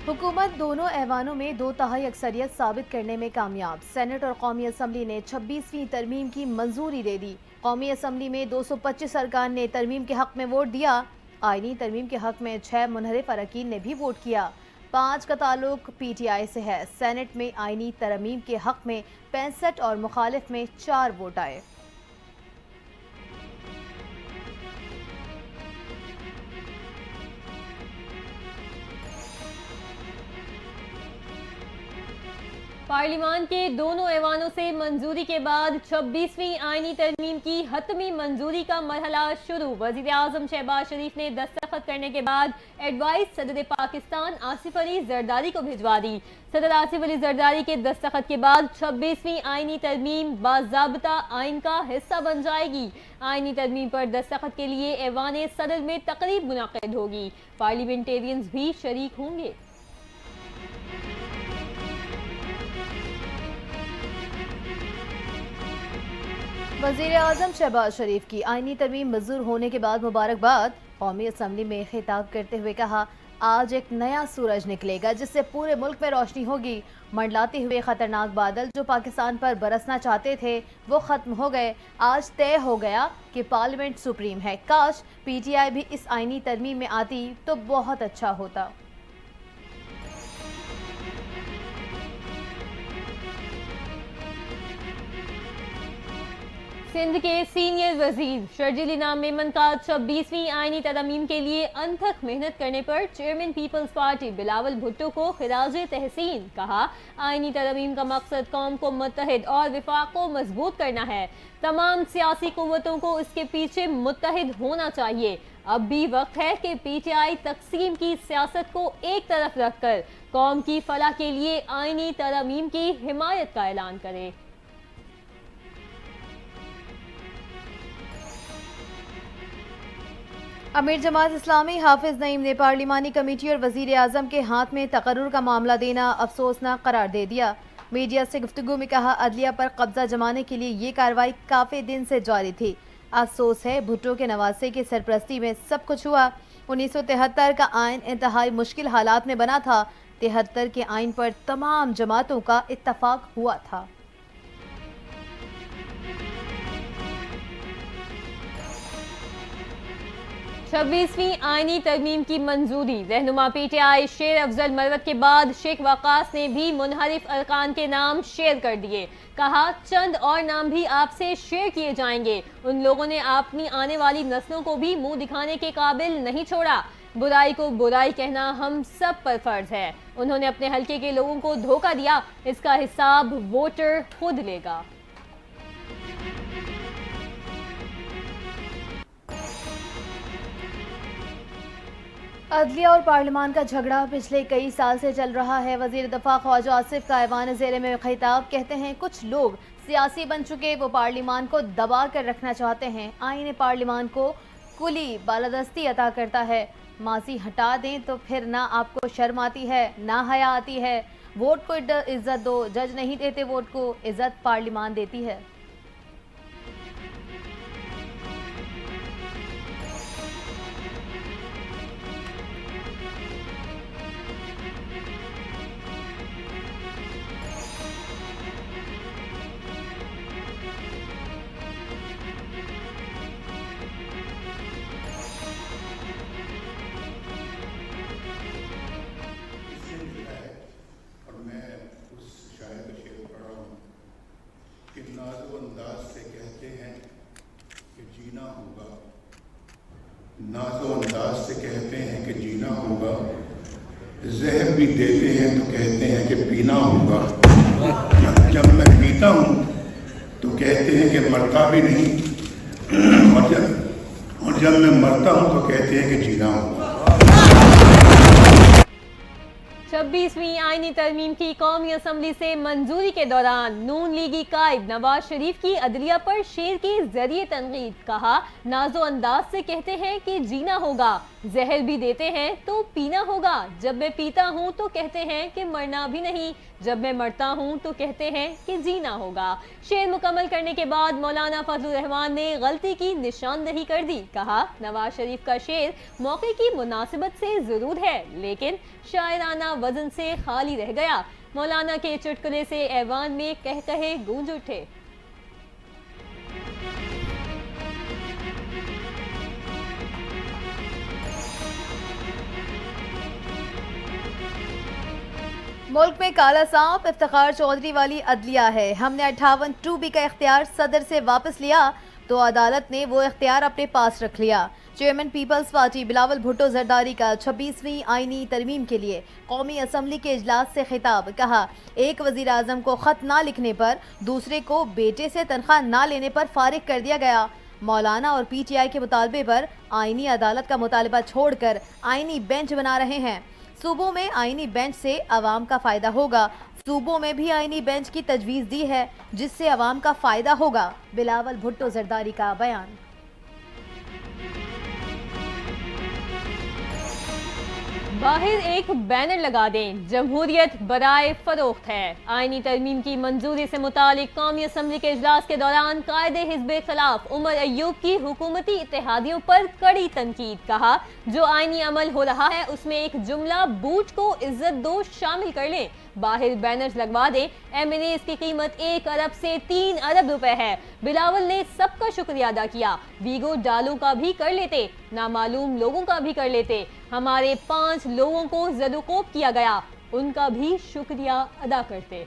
हुकूमत दोनों ऐवानों में 2/3 अक्सरियत साबित करने में कामयाब। सेनेट और कौमी असम्बली ने 26वीं तरमीम की मंजूरी दे दी। कौमी असम्बली में 225 अरकान ने तरमीम के हक में वोट दिया। आईनी तरमीम के हक में 6 मुनहरिफ अरकान ने भी वोट किया। 5 का ताल्लुक PTI से है। सेनेट में आईनी तरमीम के हक में 65 और मुखालिफ में 4 वोट आए। पार्लिमान के दोनों ऐवानों से मंजूरी के बाद 26वीं आईनी तरमीम की हतमी मंजूरी का मरहला शुरू। वज़ीर आज़म शहबाज शरीफ ने दस्तखत करने के बाद एडवाइस सदर पाकिस्तान आसिफ अली जरदारी को भिजवा दी। सदर आसिफ अली जरदारी के दस्तखत के बाद 26वीं आईनी तरमीम बाज़ाब्ता आइन का हिस्सा बन जाएगी। आईनी तरमीम पर दस्तखत के लिए ऐवान सदर में तकरीब मुनक़िद होगी। पार्लियामेंटेरियंस भी शरीक होंगे। वज़ीर आज़म शहबाज शरीफ की आईनी तरमीम मंजूर होने के बाद मुबारकबाद। कौमी असम्बली में खिताब करते हुए कहा, आज एक नया सूरज निकलेगा जिससे पूरे मुल्क में रोशनी होगी। मंडलाते हुए खतरनाक बादल जो पाकिस्तान पर बरसना चाहते थे वो खत्म हो गए। आज तय हो गया कि पार्लियामेंट सुप्रीम है। काश PTI भी इस आईनी तरमीम में आती तो बहुत अच्छा होता। सिंध के सीनियर वजीर शर्जील इनाम मेमन का 26वीं आईनी तरमीम के लिए अनथक मेहनत करने पर चेयरमैन पीपल्स पार्टी बिलावल भुट्टो को खिराजे तहसीन। कहा, आईनी तरमीम का मकसद कौम को मुत्तहिद और विफाक को मजबूत करना है। तमाम सियासी कुव्वतों को इसके पीछे मुत्तहिद होना चाहिए। अब भी वक्त है कि PTI तकसीम की सियासत को एक तरफ रखकर कौम की फलाह के लिए आईनी तरमीम की हिमायत का ऐलान करे। अमीर जमात इस्लामी हाफिज नईम ने पार्लिमानी कमेटी और वजीर आज़म के हाथ में तकर्रुर का मामला देना अफसोसनाक करार दे दिया। मीडिया से गुफ्तगू में कहा, अदलिया पर कब्जा जमाने के लिए ये कार्रवाई काफ़ी दिन से जारी थी। अफसोस है भुट्टो के नवासे की सरपरस्ती में सब कुछ हुआ। 1973 का आइन इंतहाई मुश्किल हालात में बना था। 73 के आइन पर तमाम जमातों का इत्तफाक हुआ था। 26वीं आईनी तरमीम की मंजूरी। रहनुमा PTI शेर अफजल मरवत के बाद शेख वकास ने भी मुनहरिफ अरकान के नाम शेयर कर दिए। कहा, चंद और नाम भी आपसे शेयर किए जाएंगे। उन लोगों ने अपनी आने वाली नस्लों को भी मुंह दिखाने के काबिल नहीं छोड़ा। बुराई को बुराई कहना हम सब पर फर्ज है। उन्होंने अपने हल्के के लोगों को धोखा दिया, इसका हिसाब वोटर खुद लेगा। अदलिया और पार्लियामान का झगड़ा पिछले कई साल से चल रहा है। वजीर दफा ख्वाजा आसिफ का ऐवान ज़ेरे में खिताब। कहते हैं, कुछ लोग सियासी बन चुके, वो पार्लियामान को दबा कर रखना चाहते हैं। आईन पार्लियामान को कुली बालादस्ती अता करता है। माजी हटा दें तो फिर ना आपको शर्म आती है ना हया आती है। वोट को इज्जत दो, जज नहीं देते वोट को, इज्जत पार्लियामान देती है। नाज़ो अंदाज से कहते हैं कि जीना होगा, जहर भी देते हैं तो कहते हैं कि पीना होगा। जब मैं पीता हूँ तो कहते हैं कि मरता भी नहीं, और जब मैं मरता हूँ तो कहते हैं कि जीना होगा। 26वीं आईनी तरमीम की कौमी असम्बली से मंजूरी के दौरान नून लीगी कायद नवाज शरीफ की अदलिया पर शेर के जरिए तनकीद। कहा, नाजो अंदाज से कहते हैं कि जीना होगा, जहर भी देते हैं तो पीना होगा। जब मैं पीता हूँ तो कहते हैं कि मरना भी नहीं, जब मैं मरता हूँ तो कहते हैं कि जीना होगा। शेर मुकम्मल करने के बाद मौलाना फजलुर रहमान ने गलती की निशानदही कर दी। कहा, नवाज शरीफ का शेर मौके की मुनासिबत से जरूर है, लेकिन शायराना वजन से खाली रह गया। मौलाना के चुटकुले से ऐवान में कह कहे गूंज उठे। मुल्क में काला सांप इफ्तिखार चौधरी वाली अदलिया है। हमने 58(2)B का इख्तियार सदर से वापस लिया तो अदालत ने वो इख्तियार अपने पास रख लिया। चेयरमैन पीपल्स पार्टी बिलावल भुट्टो जरदारी का 26वीं आईनी तरमीम के लिए कौमी असम्बली के इजलास से खिताब। कहा, एक वजीर आजम को खत ना लिखने पर, दूसरे को बेटे से तनख्वाह ना लेने पर फारिग कर दिया गया। मौलाना और PTI के मुतालबे पर आईनी अदालत का मुतालबा छोड़कर आईनी बेंच बना रहे हैं। सूबों में आईनी बेंच से अवाम का फ़ायदा होगा। सूबों में भी आईनी बेंच की तजवीज़ दी है जिससे अवाम का फ़ायदा होगा। बिलावल भुट्टो जरदारी का बयान। बाहर एक बैनर लगा दें, जमहूरियत बराए फरोख्त है। आईनी तरमीम की मंजूरी से मुतालिक कौमी असम्बली के इजलास के दौरान कायदे हिज़्ब खिलाफ उमर अय्यूब की हुकूमती इत्तेहादियों पर कड़ी तनकीद। कहा, जो आईनी अमल हो रहा है उसमें एक जुमला बूट को इज्जत दो शामिल कर लें। बाहर बैनर्स लगवा दें। MNAs की कीमत 1 अरब से 3 अरब रुपए है। बिलावल ने सबका शुक्रिया अदा किया। वीगो डालों का भी कर लेते, नामालूम लोगों का भी कर लेते। हमारे 5 लोगों को ज़दुकोब किया गया, उनका भी शुक्रिया अदा करते।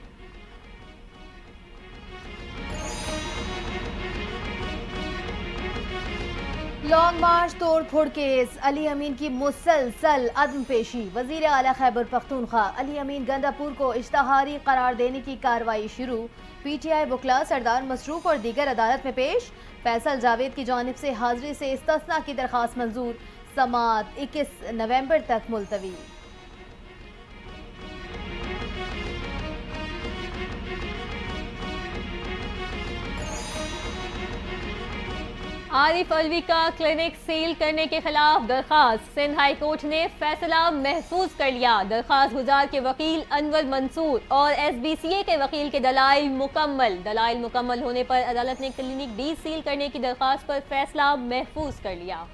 लॉन्ग मार्च तोड़ फोड़ केस, अली अमीन की मुसलसल अदम पेशी। वजीर आला खैबर पख्तूनख्वा अली अमीन गंडापुर को इश्तहारी करार देने की कार्रवाई शुरू। PTI बुकला सरदार मसरूफ और दीगर अदालत में पेश। फैसल जावेद की जानिब से हाजिरी से इस्तिस्ना की दरख्वास्त मंजूर। समात 21 नवंबर तक मुलतवी। आरिफ अलवी का क्लिनिक सील करने के खिलाफ दरखास्त। सिंध हाई कोर्ट ने फैसला महफूज कर लिया। दरखास्त गुजार के वकील अनवर मंसूर और SBCA के वकील के दलाइल मुकम्मल होने पर अदालत ने क्लिनिक डी सील करने की दरखास्त पर फैसला महफूज कर लिया।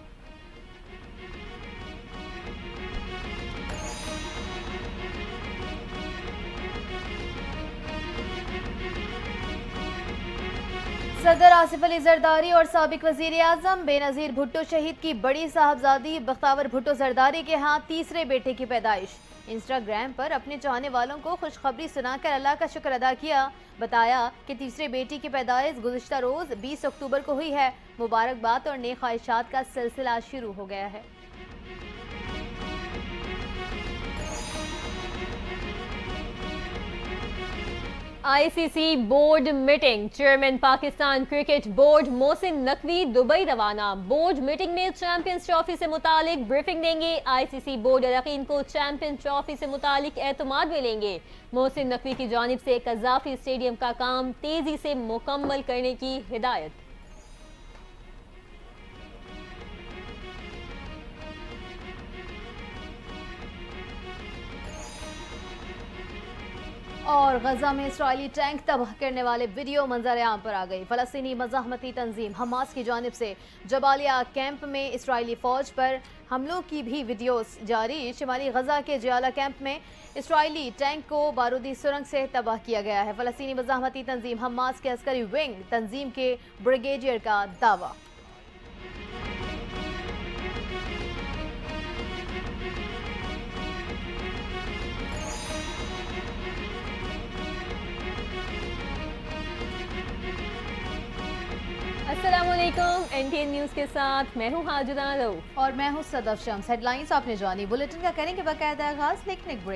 सदर आसिफ अली जरदारी और साबिक वजीर आजम बेनज़ीर भुट्टो शहीद की बड़ी साहबजादी बख्तावर भुट्टो जरदारी के यहाँ तीसरे बेटे की पैदाइश। इंस्टाग्राम पर अपने चाहने वालों को खुशखबरी सुनाकर अल्लाह का शुक्र अदा किया। बताया कि तीसरे बेटी की पैदाइश गुज़िश्ता रोज़ 20 अक्टूबर को हुई है। मुबारकबाद और नेक ख्वाहिशात का सिलसिला शुरू हो गया है। ICC board meeting. Chairman Pakistan cricket board Mohsin Naqvi Dubai रवाना। बोर्ड मीटिंग में चैंपियंस ट्रॉफी से मुतालिक ब्रीफिंग देंगे। ICC बोर्ड अरकान को चैंपियंस ट्रॉफी से मुतालिक एतमाद मिलेंगे। मोहसिन नकवी की जानिब से कज़ाफी स्टेडियम का काम तेजी से मुकम्मल करने की हिदायत। और गजा में इसराइली टैंक तबाह करने वाले वीडियो मंजर आम पर आ गई। फ़लस्तीनी मज़ाहमती तंजीम हमास की जानिब से जबालिया कैंप में इसराइली फ़ौज पर हमलों की भी वीडियोस जारी। शिमाली गजा के जियाला कैंप में इसराइली टैंक को बारूदी सुरंग से तबाह किया गया है। फ़लस्तीनी मज़ाहमती तंजीम हमास के अस्करी विंग तंजीम के ब्रिगेडियर का दावा। अस्सलामुअलैकुम, NTN न्यूज़ के साथ मैं हूँ हाजिरा रऊफ और मैं हूँ सदफ शम्स। हेडलाइंस आपने जानी। बुलेटिन का करेंगे बाकायदा आगाज़, लेकिन एक ब्रेक।